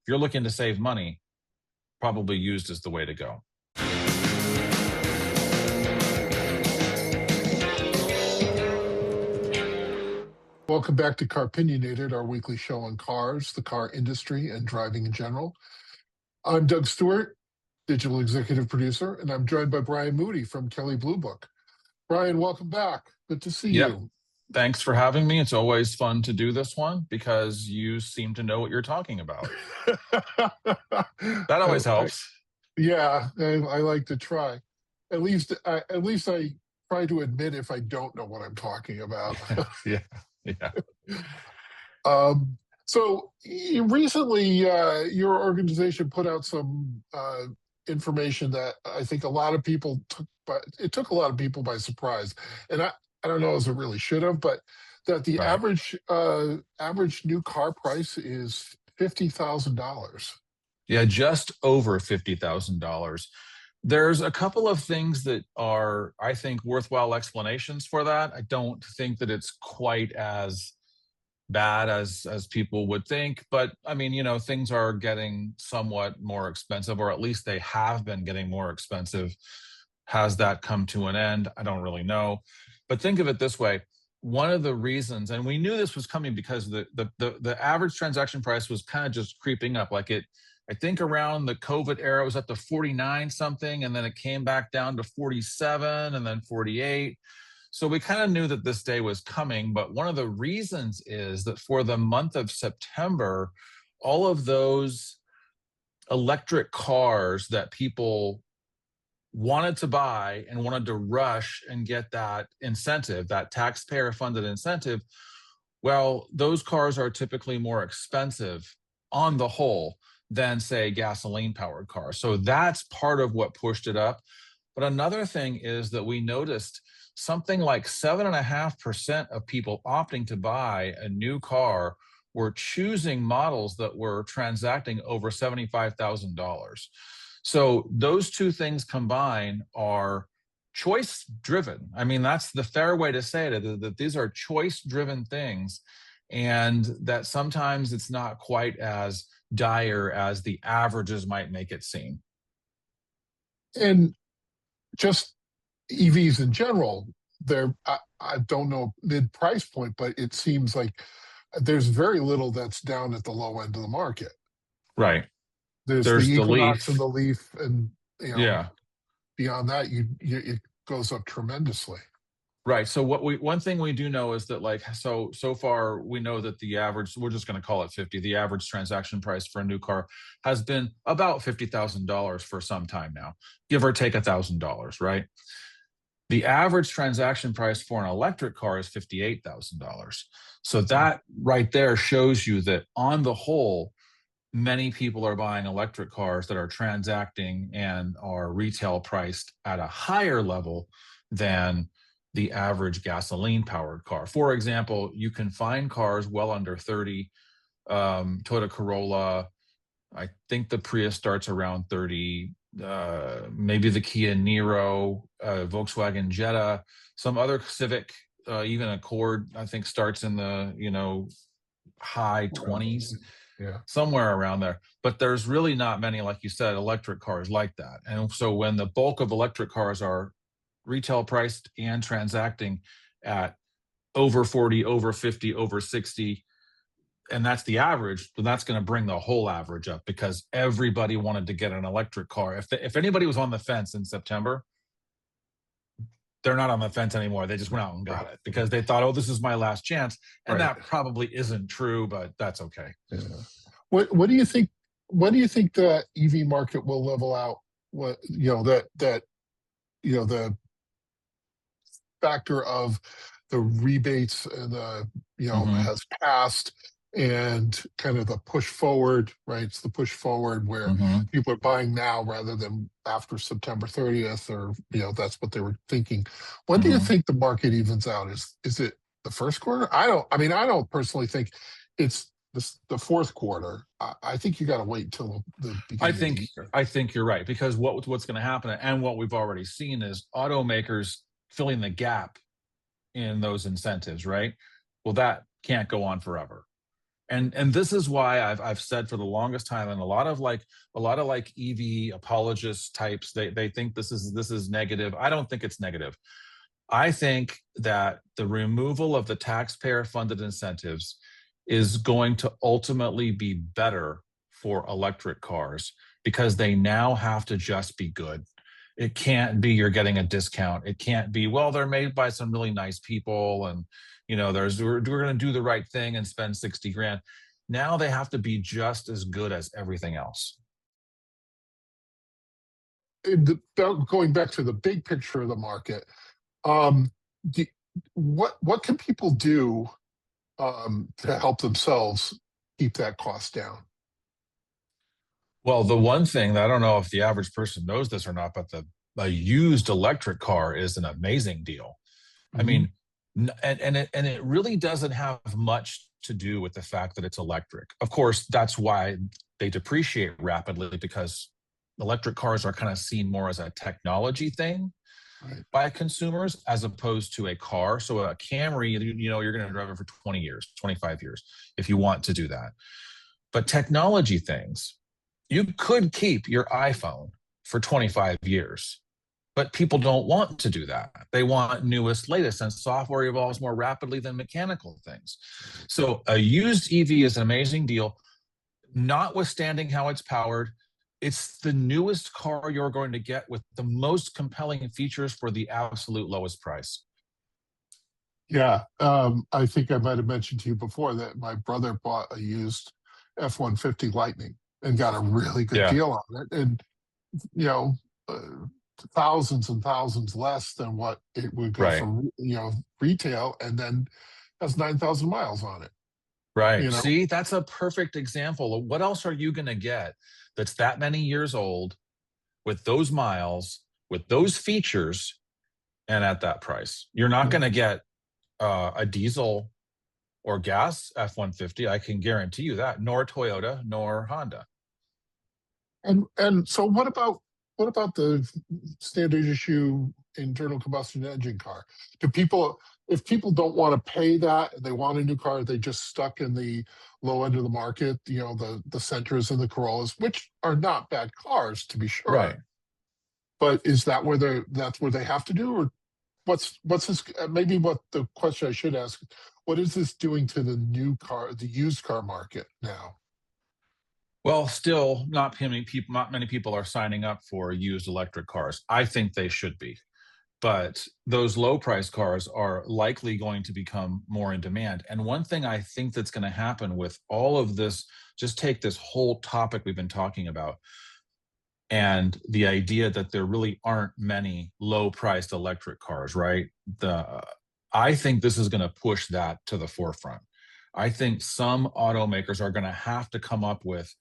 you're looking to save money, probably used is the way to go. Welcome back to Car-Pinionated, our weekly show on cars, the car industry, and driving in general. I'm Doug Stewart, digital executive producer, and I'm joined by Brian Moody from Kelley Blue Book. Brian, welcome back. Good to see Yep. you. Thanks for having me. It's always fun to do this one because you seem to know what you're talking about. That always helps. Yeah, I like to try. At least I try to admit if I don't know what I'm talking about. Yeah. Yeah. So recently, your organization put out some information that I think a lot of people took, but it took a lot of people by surprise. And I don't know as it really should have, but that the Right. average new car price is $50,000. Yeah, just over $50,000. There's a couple of things that are, I think, worthwhile explanations for that. I don't think that it's quite as bad as people would think, but I mean, things are getting somewhat more expensive, or at least they have been getting more expensive. Has that come to an end? I don't really know. But think of it this way. One of the reasons, and we knew this was coming because the average transaction price was kind of just creeping up. I think around the COVID era, it was up to 49 something, and then it came back down to 47 and then 48. So we kind of knew that this day was coming, but one of the reasons is that for the month of September, all of those electric cars that people wanted to buy and wanted to rush and get that incentive, that taxpayer-funded incentive, well, those cars are typically more expensive on the whole than, say, gasoline-powered cars. So that's part of what pushed it up. But another thing is that we noticed something like 7.5% of people opting to buy a new car were choosing models that were transacting over $75,000. So those two things combined are choice driven. I mean, that's the fair way to say it, that these are choice driven things, and that sometimes it's not quite as dire as the averages might make it seem. And just EVs in general, I don't know mid price point, but it seems like there's very little that's down at the low end of the market. Right. There's the There's the Equinox and Leaf. the Leaf, and Yeah. beyond that, it goes up tremendously. Right. So one thing we do know is that so far we know that the average, we're just going to call it 50, the average transaction price for a new car has been about $50,000 for some time now, give or take $1,000, right? The average transaction price for an electric car is $58,000. So that right there shows you that on the whole, many people are buying electric cars that are transacting and are retail priced at a higher level than the average gasoline powered car. For example, you can find cars well under 30, Toyota Corolla. I think the Prius starts around 30, maybe the Kia Niro, Volkswagen Jetta, some other Civic, even Accord, I think starts in the, high 20s. Yeah. Somewhere around there. But there's really not many, like you said, electric cars like that. And so when the bulk of electric cars are retail priced and transacting at over 40, over 50, over 60, and that's the average, then that's going to bring the whole average up because everybody wanted to get an electric car. If anybody was on the fence in September, they're not on the fence anymore. They just went out and got it because they thought, oh, this is my last chance. And that probably isn't true, but that's okay. Yeah. What do you think? When do you think the EV market will level out? What the factor of the rebates and the has passed, and kind of the push forward, right? It's the push forward where people are buying now rather than after September 30th, or that's what they were thinking. When do you think the market evens out? Is it the first quarter? I don't personally think it's the fourth quarter. I think you got to wait until the beginning of the year. I think you're right, because what's going to happen, and what we've already seen, is automakers filling the gap in those incentives, right? Well, that can't go on forever. And this is why I've said for the longest time, and a lot of like EV apologist types, they think this is negative. I don't think it's negative. I think that the removal of the taxpayer funded incentives is going to ultimately be better for electric cars because they now have to just be good. It can't be you're getting a discount. It can't be, well, they're made by some really nice people and we're going to do the right thing and spend 60 grand. Now they have to be just as good as everything else. Going back to the big picture of the market, um, what can people do to help themselves keep that cost down? Well, the one thing that I don't know if the average person knows this or not, but a used electric car is an amazing deal. I Mm-hmm. mean, and it really doesn't have much to do with the fact that it's electric. Of course, that's why they depreciate rapidly because electric cars are kind of seen more as a technology thing Right. by consumers as opposed to a car. So a Camry, you're going to drive it for 20 years, 25 years if you want to do that. But technology things, you could keep your iPhone for 25 years, but people don't want to do that. They want newest, latest, and software evolves more rapidly than mechanical things. So a used EV is an amazing deal, notwithstanding how it's powered. It's the newest car you're going to get with the most compelling features for the absolute lowest price. Yeah, I think I might have mentioned to you before that my brother bought a used F-150 Lightning and got a really good Yeah, deal on it, and you know, uh, thousands and thousands less than what it would go right. for, retail, and then has 9,000 miles on it. You Right. know, See, that's a perfect example of what else are you going to get that's that many years old with those miles, with those features, and at that price. You're not going to get a diesel or gas F-150. I can guarantee you that, nor Toyota, nor Honda. and so what about the standard issue internal combustion engine car? Do people, if people don't want to pay that and they want a new car, they just stuck in the low end of the market, the Sentras and the Corollas, which are not bad cars to be Right. sure. But is that where that's where they have to do, or what's this? Maybe what the question I should ask: what is this doing to the used car market now? Well, still, not many people are signing up for used electric cars. I think they should be, but those low price cars are likely going to become more in demand. And one thing I think that's going to happen with all of this, just take this whole topic we've been talking about and the idea that there really aren't many low priced electric cars, right? I think this is going to push that to the forefront. I think some automakers are going to have to come up with,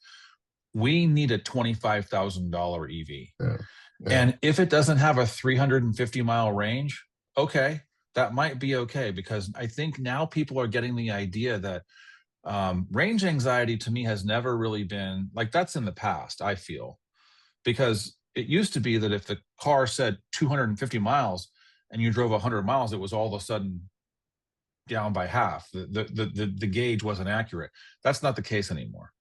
we need a $25,000 EV. Yeah, yeah, And if it doesn't have a 350-mile range, okay, that might be okay, because I think now people are getting the idea that range anxiety to me has never really been like, that's in the past, I feel, because it used to be that if the car said 250 miles and you drove 100 miles, it was all of a sudden down by half. The gauge wasn't accurate. That's not the case anymore.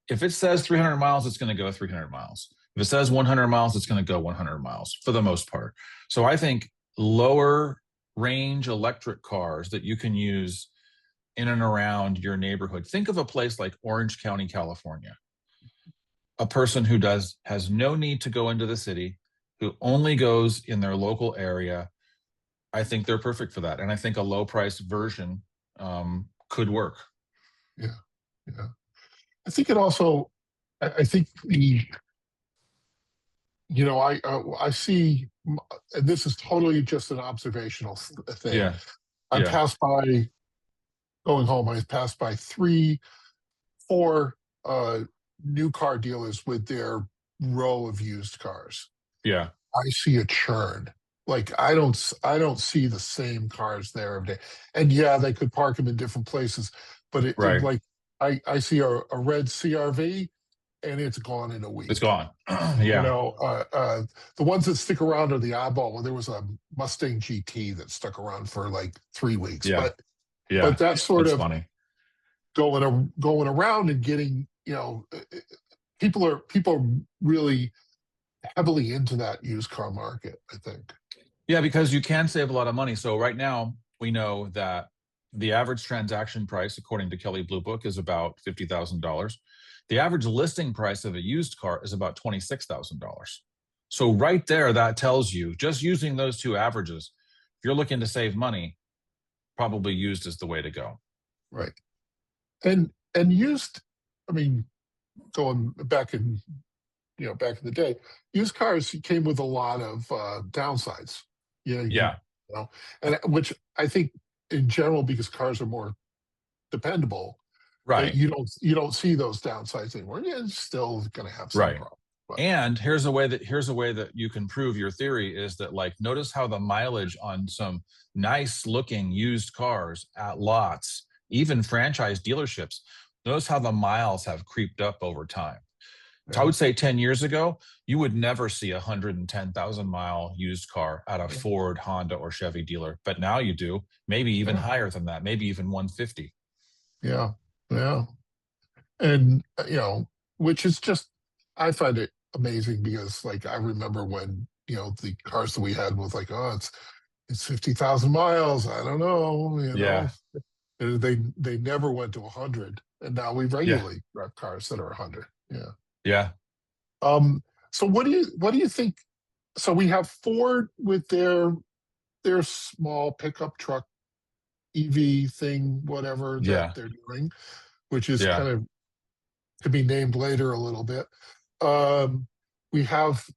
If it says 300 miles, it's going to go 300 miles. If it says 100 miles, it's going to go 100 miles for the most part. So I think lower range electric cars that you can use in and around your neighborhood. Think of a place like Orange County, California. A person who has no need to go into the city, who only goes in their local area. I think they're perfect for that. And I think a low price version could work. yeah, yeah. I think it also. I think the I see, and this is totally just an observational thing. Yeah. I Yeah. passed by going home. I passed by three, four new car dealers with their row of used cars. Yeah. I see a churn. Like I don't see the same cars there every day. And yeah, they could park them in different places, but it Right. like I see a red CRV and it's gone in a It's week. gone. Yeah. The ones that stick around are the oddball. Well, there was a Mustang GT that stuck around for like 3 weeks, Yeah. but Yeah. that sort That's of funny. going around and getting, people are really heavily into that used car market, I think. Yeah, because you can save a lot of money. So right now we know that the average transaction price, according to Kelley Blue Book, is about $50,000. The average listing price of a used car is about $26,000. So right there, that tells you, just using those two averages, if you're looking to save money, probably used is the way to go. Right. And used, I mean, going back in back in the day, used cars came with a lot of downsides. Yeah. And which I think in general, because cars are more dependable, that Right. you don't see those downsides anymore. Yeah, it's still going to have some Right. problems. But And here's a way that you can prove your theory is that, like, notice how the mileage on some nice looking used cars at lots, even franchise dealerships, notice how the miles have creeped up over time. So I yeah, would say 10 years ago, you would never see a 110,000-mile used car at a yeah, Ford, Honda, or Chevy dealer. But now you do, maybe even yeah, higher than that, maybe even 150. yeah, yeah. And which is just, I find it amazing because, like, I remember when the cars that we had was like, oh, it's 50,000 miles. I don't know, Yeah. And they never went to 100, and now we Yeah. regularly have cars that are 100. Yeah. Yeah. Um. So what do you think? So we have Ford with their small pickup truck EV thing, whatever that Yeah. they're doing, which is Yeah. kind of to be named later a little bit. Um, we have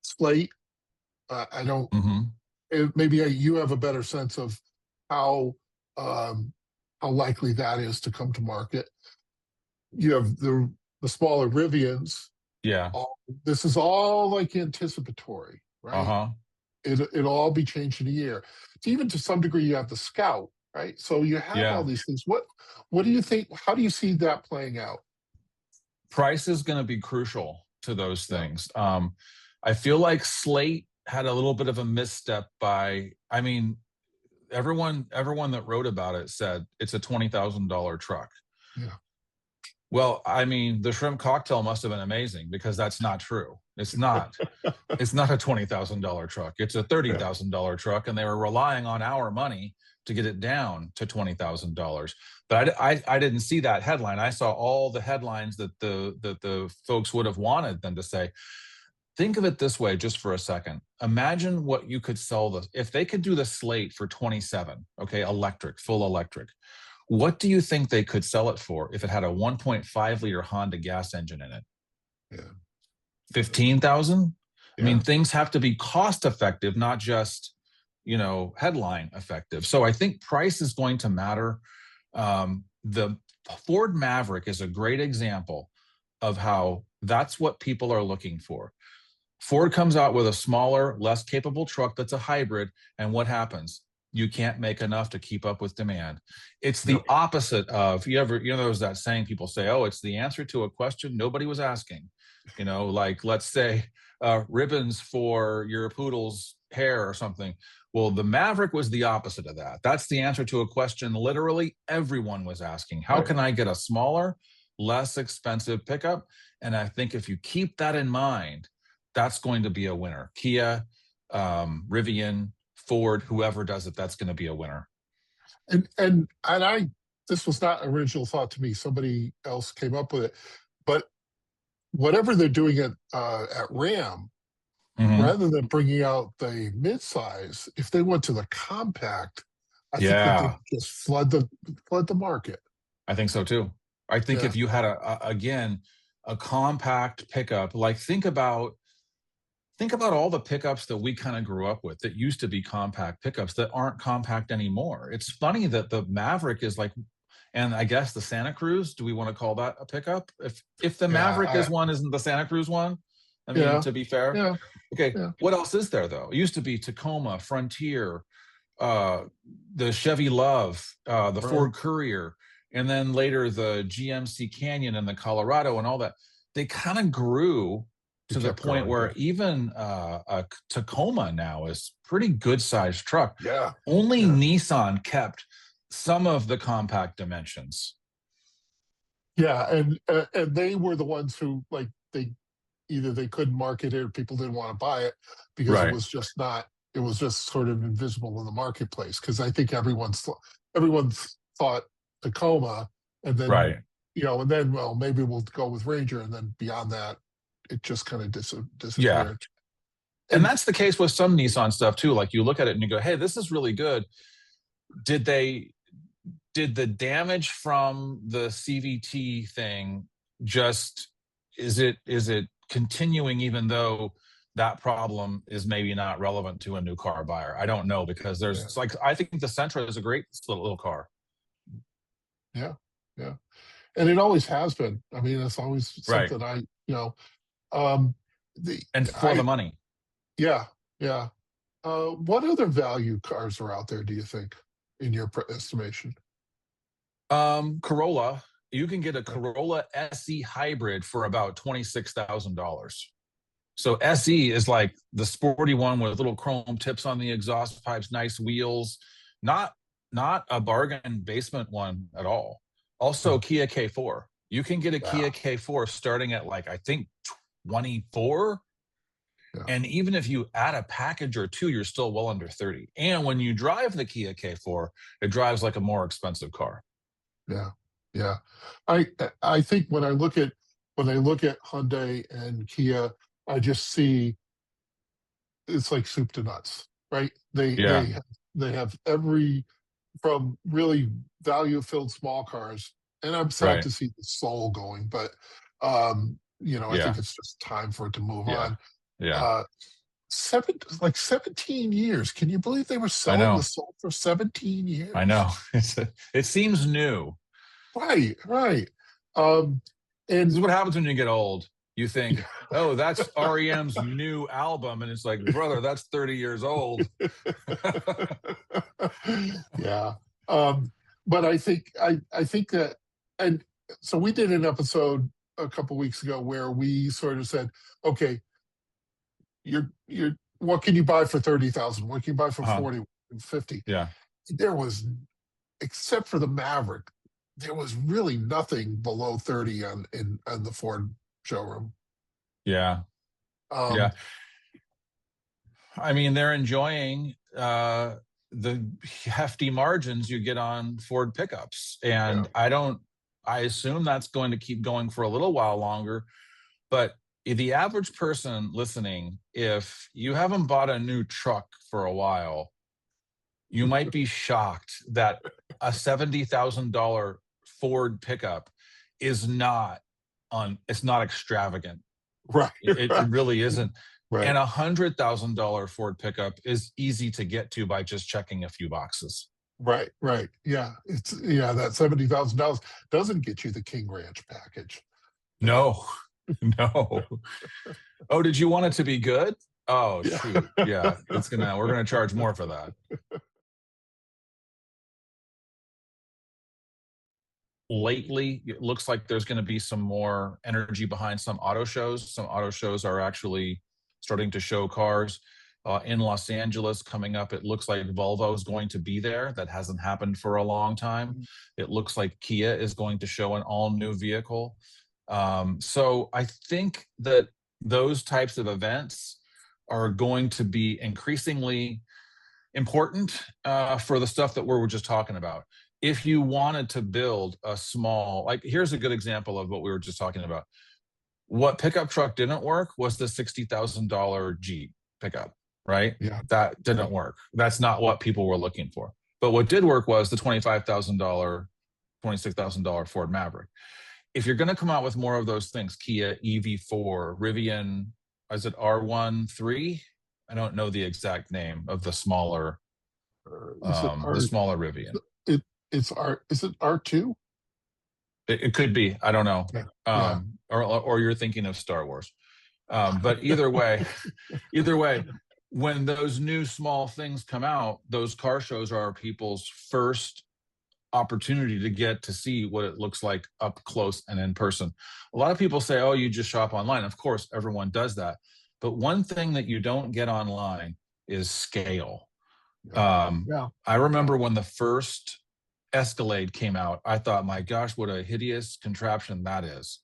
Slate. I don't. Hmm. Maybe you have a better sense of how um, how likely that is to come to market. You have the smaller Rivians. Yeah. All, this is all like anticipatory, right? Uh-huh. It'll all be changed in a year. Even to some degree, you have the Scout, right? So you have all Yeah. these things. What do you think? How do you see that playing out? Price is going to be crucial to those Yeah, things. I feel like Slate had a little bit of a misstep I mean, everyone that wrote about it said it's a $20,000 truck. yeah, Well, I mean, the shrimp cocktail must have been amazing because that's not true. It's not. It's not a $20,000 truck. It's a yeah, $30,000 truck, and they were relying on our money to get it down to $20,000. But I didn't see that headline. I saw all the headlines that the folks would have wanted them to say. Think of it this way, just for a second. Imagine what you could sell this if they could do the Slate for 27. Okay, electric, full electric. What do you think they could sell it for if it had a 1.5 liter Honda gas engine in it? yeah, 15,000? I mean, yeah, things have to be cost effective, not just, headline effective. So I think price is going to matter. The Ford Maverick is a great example of how that's what people are looking for. Ford comes out with a smaller, less capable truck that's a hybrid, and what happens? You can't make enough to keep up with demand. It's yeah, the opposite of, there's that saying people say, oh, it's the answer to a question nobody was asking. Like, let's say ribbons for your poodle's hair or something. Well, the Maverick was the opposite of that. That's the answer to a question literally everyone was asking. How right. can I get a smaller, less expensive pickup? And I think if you keep that in mind, that's going to be a winner. Kia, Rivian, Ford, whoever does it, that's going to be a winner. And I this was not original thought to me. Somebody else came up with it, but whatever they're doing at Ram, Hmm. rather than bringing out the midsize, if they went to the compact, I think that they Yeah, would just flood the market. I think so too. I think Yeah, if you had again a compact pickup, like think about all the pickups that we kind of grew up with that used to be compact pickups that aren't compact anymore. It's funny that the Maverick is like, and I guess the Santa Cruz, do we want to call that a pickup? If the yeah, Maverick is one, isn't the Santa Cruz one? I mean, yeah, to be fair. yeah, Okay, yeah, what else is there though? It used to be Tacoma, Frontier, uh, the Chevy Love, the right. Ford Courier, and then later the GMC Canyon and the Colorado and all that. They kind of grew It to the kept point growing. where Yeah, even a Tacoma now is pretty good sized truck. yeah, Only yeah, Nissan kept some of the compact dimensions. Yeah, and they were the ones who, like, they either they couldn't market it or people didn't want to buy it because it Right. was just not, it was just sort of invisible in the marketplace. Because I think everyone's thought Tacoma, and then, Right. and then, well, maybe we'll go with Ranger, and then beyond that, it just kind of Yeah. disappeared. And And that's the case with some Nissan stuff too. Like you look at it and you go, hey, this is really good. Did they did the damage from the CVT thing just is it continuing even though that problem is maybe not relevant to a new car buyer? I don't know because yeah, there's like I think the Sentra is a great little car. yeah, yeah, and it always has been. I mean, it's always Right. something um, the And for the I money. yeah, yeah. What other value cars are out there, do you think, in your estimation? Corolla, you can get a Yeah. Corolla SE hybrid for about $26,000. So SE is like the sporty one with little chrome tips on the exhaust pipes, nice wheels, not not a bargain basement one at all. Also Yeah. Kia K4. You can get a Yeah. Kia K4 starting at like I think 24, Yeah. and even if you add a package or two, you're still well under 30. And when you drive the Kia K4, it drives like a more expensive car. Yeah. Yeah. I I think when I look at Hyundai and Kia, I just see it's like soup to nuts, right? Yeah. They have every, from really value filled small cars, and I'm sad Right. to see the Soul going, but I think Yeah. it's just time for it to move Yeah. on. Yeah. Uh, 17 years. Can you believe they were I selling the know. Soul for 17 I years? know. It seems new. Right, right. Um, This is and what happens when you get old. You think, oh, that's REM's new album. And it's like, brother, that's 30 years old. yeah. But I think that, and so we did an episode a couple weeks ago where we sort of said, okay, you're what can you buy for 30,000? What can you buy for Uh-huh. 40 and 50? Yeah. There was, except for the Maverick, there was really nothing below 30 on the Ford showroom. Yeah. Um, Yeah. I mean, they're enjoying the hefty margins you get on Ford pickups. yeah, And I assume that's going to keep going for a little while longer. But the average person listening, if you haven't bought a new truck for a while, you might be shocked that a $70,000 Ford pickup is not it's not extravagant. right, It really isn't. right, And $100,000 Ford pickup is easy to get to by just checking a few boxes. right, right. Yeah, yeah, that $70,000 doesn't get you the King Ranch package. Yeah, No, no. Oh, did you want it to be good? Oh, yeah, shoot. Yeah, we're gonna charge more for that. Lately, it looks like there's going to be some more energy behind some auto shows. Some auto shows are actually starting to show cars. In Los Angeles coming up, it looks like Volvo is going to be there. That hasn't happened for a long time. It looks like Kia is going to show an all new vehicle. So I think that those types of events are going to be increasingly important for the stuff that we're just talking about. If you wanted to build a small, like, here's a good example of what we were just talking about. What pickup truck didn't work was the $60,000 Jeep pickup, right? yeah, That yeah, didn't work. That's not what people were looking for. But what did work was the $25,000, $26,000 Ford Maverick. If you're going to come out with more of those things, Kia EV4, Rivian, is it R13? I don't know the exact name of is it the R? smaller Rivian. It it's R. Is it R2? It could be. I don't know. Yeah, yeah, Or you're thinking of Star Wars. But either way, either way, when those new small things come out, those car shows are people's first opportunity to get to see what it looks like up close and in person. A lot of people say, oh, you just shop online. Of course, everyone does that. But one thing that you don't get online is scale. yeah, yeah, I yeah. remember when the first Escalade came out, I thought, my gosh, what a hideous contraption that is.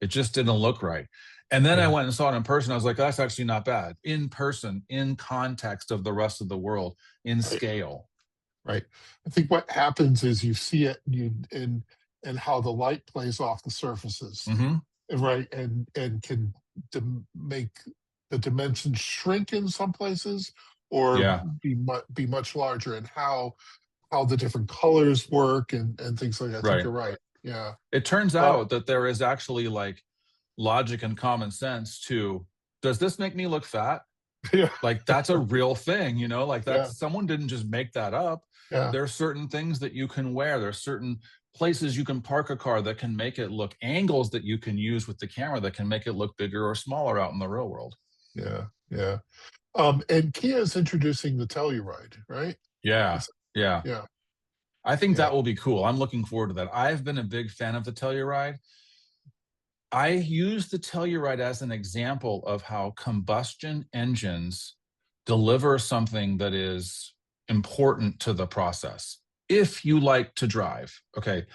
It just didn't look right. And then I Yeah. went and saw it in person. I was like, that's actually not bad. In person, in context of the rest of the world, in Right. scale. Right. I think what happens is you see it and how the light plays off the surfaces, Hmm. right, and can make the dimensions shrink in some places or Yeah, be much larger, and how the different colors work and things like that. I think right. you're right. Yeah. It turns Uh, out that there is actually like logic and common sense to, does this make me look fat? yeah. Like that's a real thing, like Yeah. that's, someone didn't just make that up. Yeah. There are certain things that you can wear. There's certain places you can park a car that can make it look, angles that you can use with the camera that can make it look bigger or smaller out in the real world. Yeah. Yeah. And Kia is introducing the Telluride, right? Yeah. It's, Yeah. yeah. I think Yeah. that will be cool. I'm looking forward to that. I've been a big fan of the Telluride. I use the Telluride as an example of how combustion engines deliver something that is important to the process. If you like to drive, okay,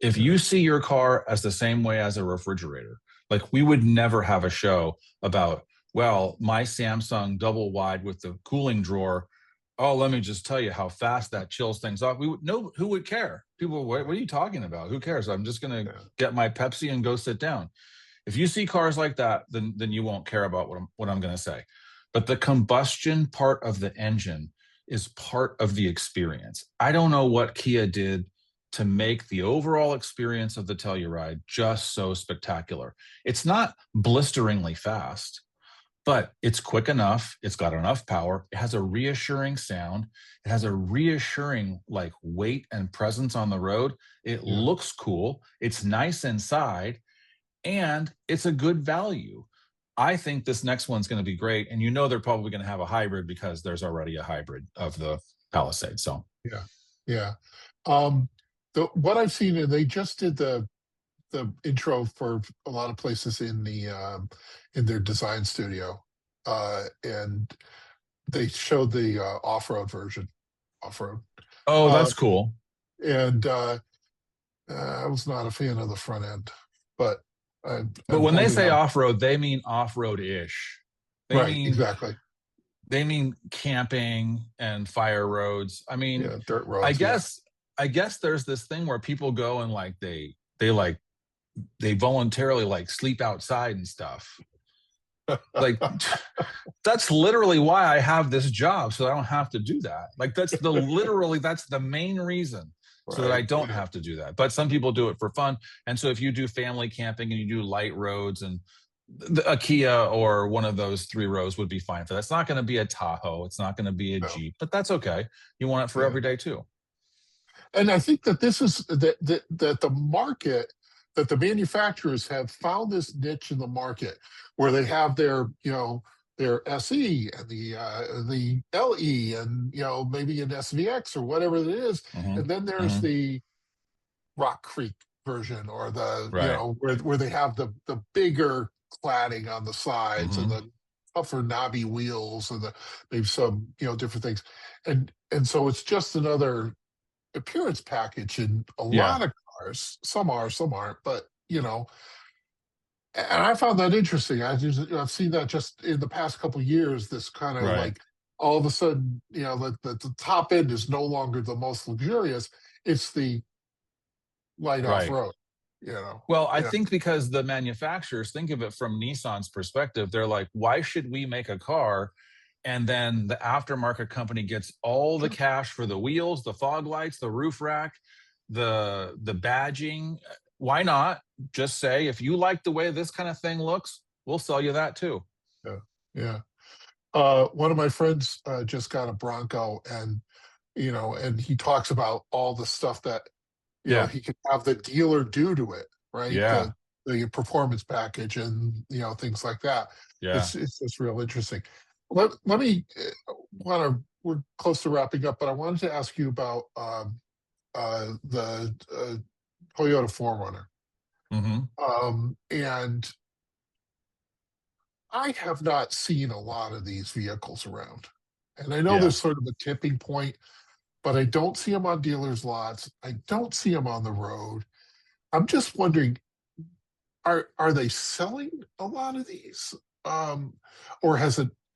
if Yeah. you see your car as the same way as a refrigerator, like we would never have a show about, well, my Samsung double wide with the cooling drawer. Oh, let me just tell you how fast that chills things off. We would know, who would care? People, what are you talking about? Who cares? I'm just going to Yeah. get my Pepsi and go sit down. If you see cars like that, then you won't care about what I'm going to say. But the combustion part of the engine is part of the experience. I don't know what Kia did to make the overall experience of the Telluride just so spectacular. It's not blisteringly fast, but it's quick enough. It's got enough power. It has a reassuring sound. It has a reassuring like weight and presence on the road. It Yeah. looks cool. It's nice inside, and it's a good value. I think this next one's going to be great. And they're probably going to have a hybrid because there's already a hybrid of the Palisade. So, Yeah. Yeah. Um, what I've seen, and they just did the intro for a lot of places in their design studio, and they showed the off-road version, off-road, oh, uh, that's cool. and I was not a fan of the front end, but But I'm when they holding say out. off road, they mean off road ish. They Right, mean exactly. camping and fire roads. I mean, Yeah, dirt I roads. Yeah, guess I guess there's this thing where people go and like they voluntarily like sleep outside and stuff. Like that's literally why I have this job, so I don't have to do that. Like that's the main reason, so that I right. don't Yeah, have to do that. But some people do it for fun. And so if you do family camping and you do light roads, and a Kia or one of those 3 rows would be fine for that. It's not going to be a Tahoe, it's not going to be a no, Jeep, but that's okay. You want it for yeah. every day too. And I think that this is that the market, that the manufacturers have found this niche in the market where they have their SE and the LE and maybe an SVX or whatever it is, Hmm. and then there's Hmm. the Rock Creek version, or the Right. where they have the bigger cladding on the sides and Hmm. the tougher knobby wheels and maybe some different things, and so it's just another appearance package in a Yeah. lot of cars. Some are, some aren't, but and I found that interesting. I've seen that just in the past couple of years. This kind of Right. like all of a sudden, the top end is no longer the most luxurious. It's the light off Right. road. Well, I Yeah, think because the manufacturers think of it from Nissan's perspective, they're like, why should we make a car and then the aftermarket company gets all the sure. cash for the wheels, the fog lights, the roof rack, the badging? Why not just say, if you like the way this kind of thing looks, we'll sell you that too. Yeah, yeah. One of my friends just got a Bronco, and and he talks about all the stuff that Yeah. he could have the dealer do to it, right? Yeah. The performance package and things like that. Yeah. It's just real interesting. Let me want to. We're close to wrapping up, but I wanted to ask you about the Toyota 4Runner. Hmm. And I have not seen a lot of these vehicles around, and I know Yeah. there's sort of a tipping point but I don't see them on dealers' lots. I don't see them on the road. I'm just wondering, are they selling a lot of these? Or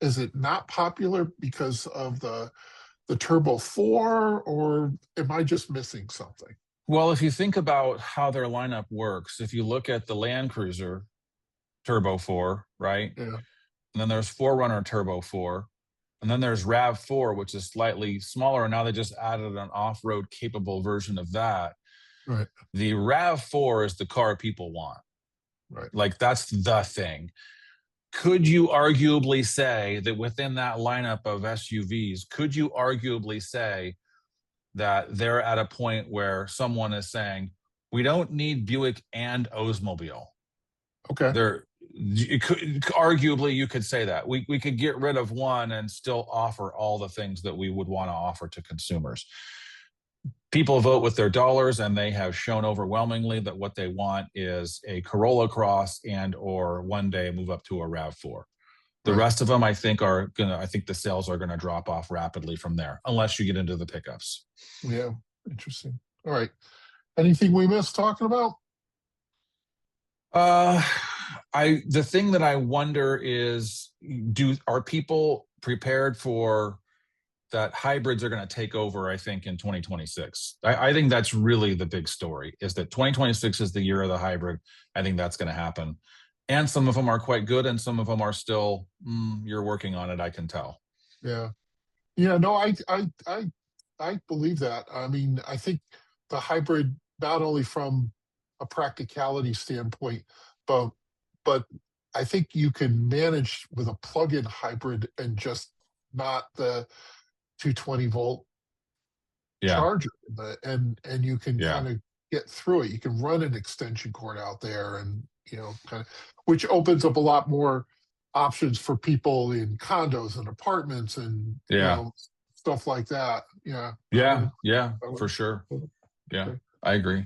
is it not popular because of the Turbo 4, or am I just missing something? Well, if you think about how their lineup works, if you look at the Land Cruiser Turbo 4, right? Yeah, And then there's 4Runner Turbo 4. And then there's RAV4, which is slightly smaller. And now they just added an off-road capable version of that. right, The RAV4 is the car people want. right. Like, that's the thing. Could you arguably say that within that lineup of SUVs, could you arguably say that they're at a point where someone is saying, we don't need Buick and Oldsmobile? Okay. There, arguably you could say that we could get rid of one and still offer all the things that we would want to offer to consumers. People vote with their dollars, and they have shown overwhelmingly that what they want is a Corolla Cross and or one day move up to a RAV4. The Right. rest of them, I think the sales are gonna drop off rapidly from there, unless you get into the pickups. Yeah. Interesting. All right. Anything we missed talking about? Uh, the thing that I wonder is, are people prepared for that hybrids are going to take over, I think, in 2026. I think that's really the big story, is that 2026 is the year of the hybrid. I think that's going to happen. And some of them are quite good, and some of them are still, you're working on it, I can tell. Yeah. Yeah. No, I believe that. I mean, I think the hybrid, not only from a practicality standpoint, but but I think you can manage with a plug-in hybrid and just not the 220-volt Yeah. charger, and you can Yeah. kind of get through it. You can run an extension cord out there, and kind of, which opens up a lot more options for people in condos and apartments and Yeah. stuff like that. Yeah, Yeah. Yeah. I For would. sure. Yeah. Okay. I agree.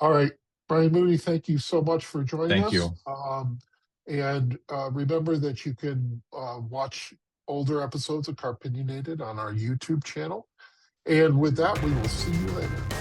All right, Brian Mooney, thank you so much for joining Thank us. you. And remember that you can watch older episodes of Car-Pinionated on our YouTube channel. And with that, we will see you later.